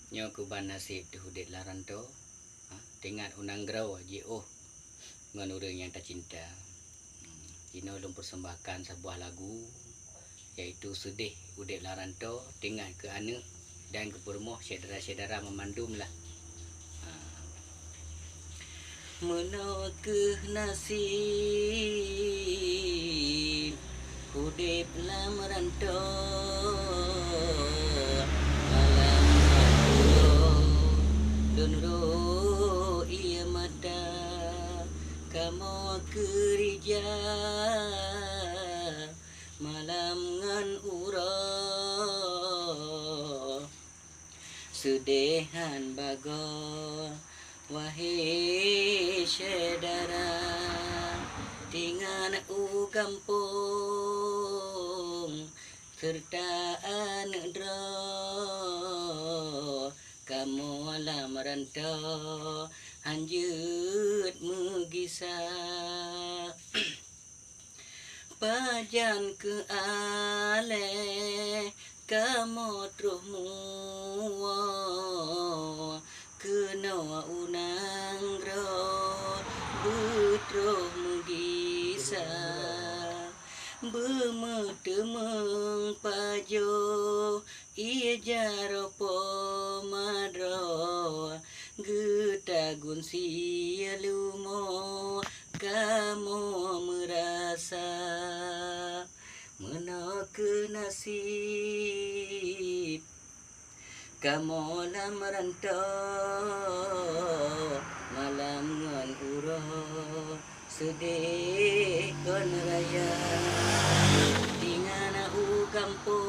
Nyo kuban nasib tu hudet laranto. Tingat unang grau ji ngan urang yang tak cinta. Kino ulun persembahkan sebuah lagu yaitu sedih udet laranto tingat ke anak dan ke permoh saudara-saudara memandum lah. Menokeh nasib udip lam rantau malam dunro ia mata kamu kerja malam ngan ura sedehan bago wahai saudara tingan kampung serta anak dro kamu alam rantau anjut megisa pajan ke ale kamu terus mua kena unang ro betro megisa bemetemeng pajo ia jaropo madro getagun sialumo kamu merasa menokeh nasib kamu lam merantau malam ngan uro sedih kon raya dengan kampung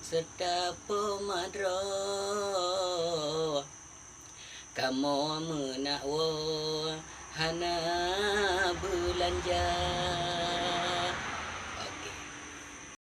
serta pemadro kamu menakwo hana belanja